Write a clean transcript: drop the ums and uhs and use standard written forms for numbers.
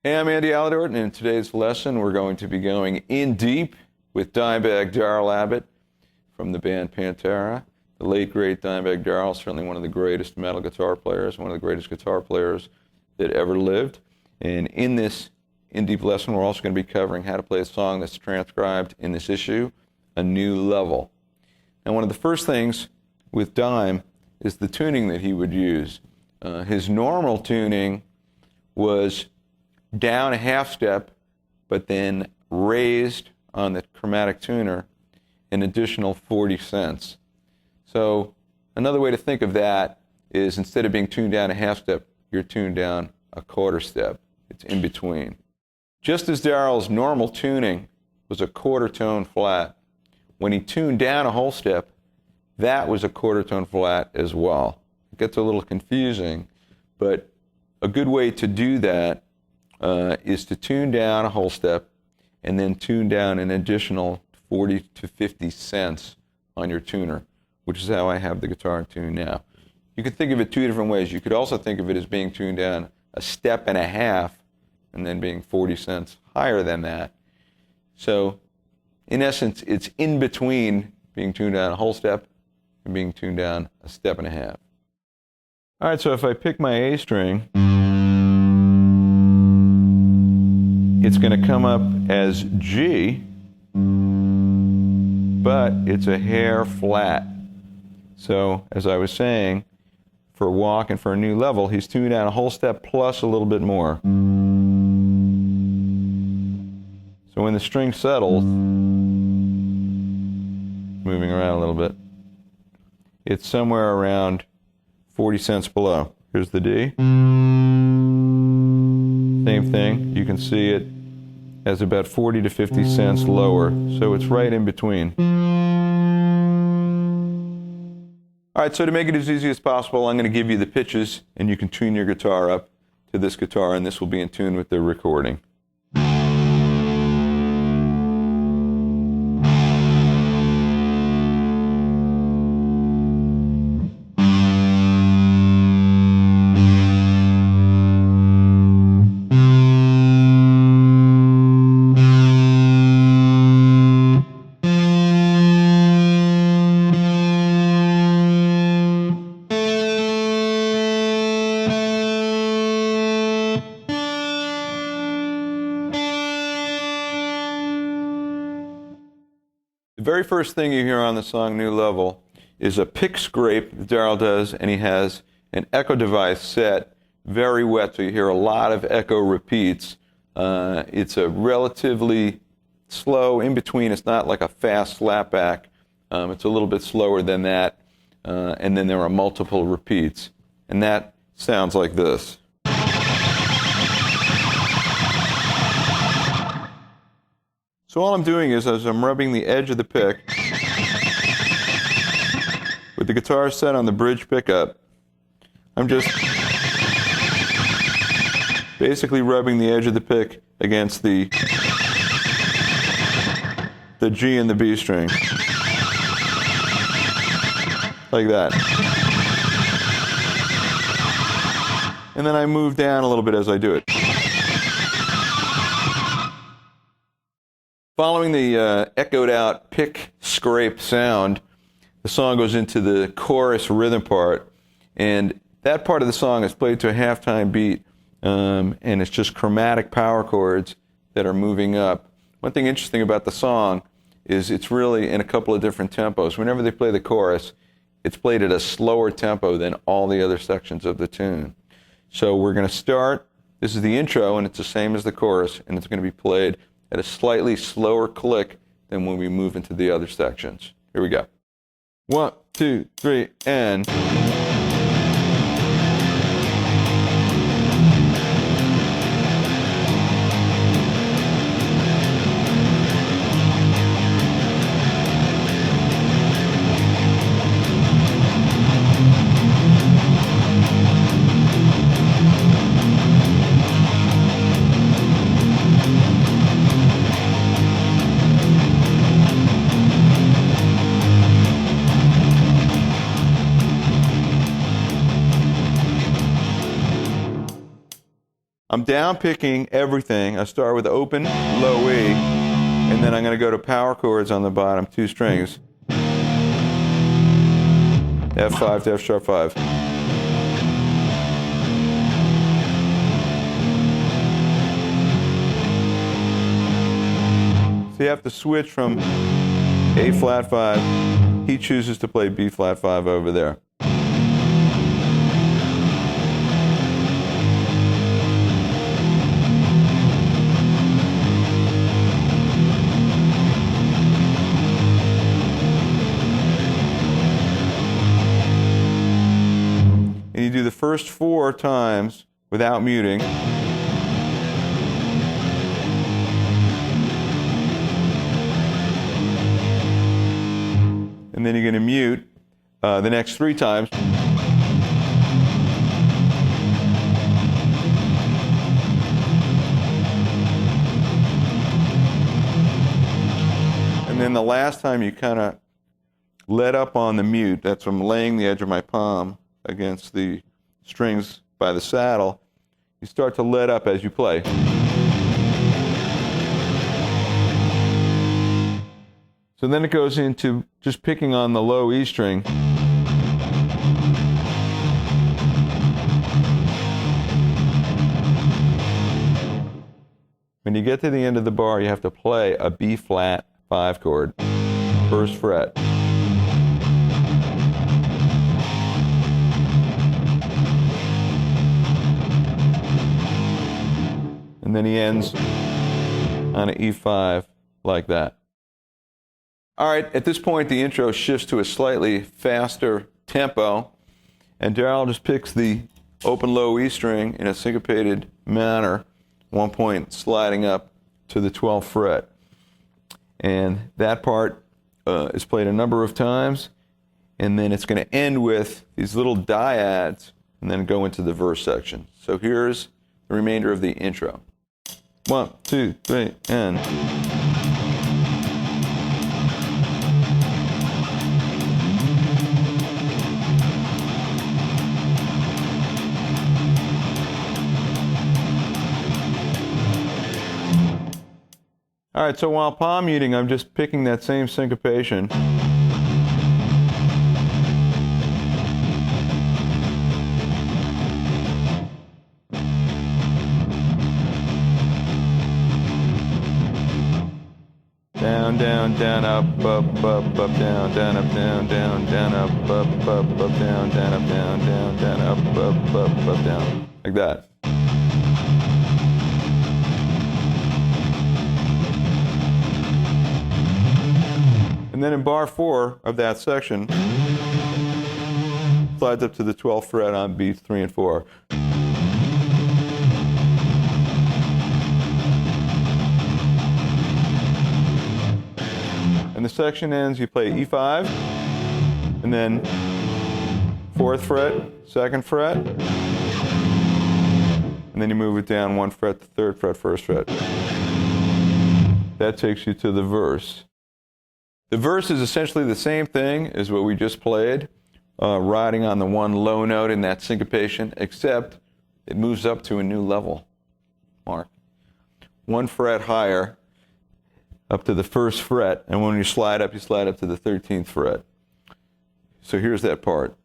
Hey, I'm Andy Aladort, and in today's lesson we're going to be going in deep with Dimebag Darrell Abbott from the band Pantera. The late, great Dimebag Darrell, certainly one of the greatest metal guitar players, one of the greatest guitar players that ever lived. And in this in deep lesson, we're also going to be covering how to play a song that's transcribed in this issue, A New Level. And one of the first things with Dime is the tuning that he would use. His normal tuning was down a half step, but then raised on the chromatic tuner an additional 40 cents. So another way to think of that is instead of being tuned down a half step, you're tuned down a quarter step. It's in between. Just as Darrell's normal tuning was a quarter tone flat, when he tuned down a whole step, that was a quarter tone flat as well. It gets a little confusing, but a good way to do that is to tune down a whole step and then tune down an additional 40 to 50 cents on your tuner, which is how I have the guitar tuned now. You could think of it two different ways. You could also think of it as being tuned down a step and a half and then being 40 cents higher than that. So in essence, it's in between being tuned down a whole step and being tuned down a step and a half. All right, so if I pick my A string, it's going to come up as G, but it's a hair flat. So, as I was saying, for walk and for a new level, he's tuned down a whole step plus a little bit more. So when the string settles, moving around a little bit, it's somewhere around 40 cents below. Here's the D. Same thing, you can see it as about 40 to 50 cents lower, so it's right in between. All right, so to make it as easy as possible, I'm going to give you the pitches, and you can tune your guitar up to this guitar, and this will be in tune with the recording. The very first thing you hear on the song New Level is a pick scrape that Darrell does, and he has an echo device set very wet, so you hear a lot of echo repeats. It's a relatively slow in between. It's not like a fast slapback. It's a little bit slower than that, and then there are multiple repeats, and that sounds like this. So all I'm doing is, as I'm rubbing the edge of the pick, with the guitar set on the bridge pickup, I'm just basically rubbing the edge of the pick against the G and the B string. Like that. And then I move down a little bit as I do it. Following the echoed out pick scrape sound, the song goes into the chorus rhythm part, and that part of the song is played to a halftime beat, and it's just chromatic power chords that are moving up. One thing interesting about the song is it's really in a couple of different tempos. Whenever they play the chorus, it's played at a slower tempo than all the other sections of the tune. So we're going to start, this is the intro, and it's the same as the chorus, and it's going to be played at a slightly slower click than when we move into the other sections. Here we go. 1, 2, 3, and... I'm down picking everything. I start with open, low E, and then I'm going to go to power chords on the bottom, 2 strings. F5 to F sharp 5. So you have to switch from A flat 5. He chooses to play B flat 5 over there. And you do the first 4 times without muting. And then you're going to mute the next 3 times. And then the last time you kind of let up on the mute. That's from laying the edge of my palm against the strings by the saddle. You start to let up as you play. So then it goes into just picking on the low E string. When you get to the end of the bar, you have to play a B flat 5 chord, 1st fret. And then he ends on an E5 like that. All right, at this point, the intro shifts to a slightly faster tempo, and Darryl just picks the open low E string in a syncopated manner, 1 point sliding up to the 12th fret. And that part is played a number of times, and then it's going to end with these little dyads, and then go into the verse section. So here's the remainder of the intro. 1, 2, 3, and... All right, so while palm muting, I'm just picking that same syncopation. Down, down, down, up, up, up, up, down, down, up, down, down, down, up, up, up, up, down, down, up, down, down, down, up, up, up, up, down. Like that. And then in bar 4 of that section, slides up to the 12th fret on beats 3 and 4. And the section ends, you play E5, and then 4th fret, 2nd fret, and then you move it down 1 fret to 3rd fret, 1st fret. That takes you to the verse. The verse is essentially the same thing as what we just played, riding on the 1 low note in that syncopation, except it moves up to a new level, Mark. 1 fret higher, up to the 1st fret, and when you slide up to the 13th fret. So here's that part.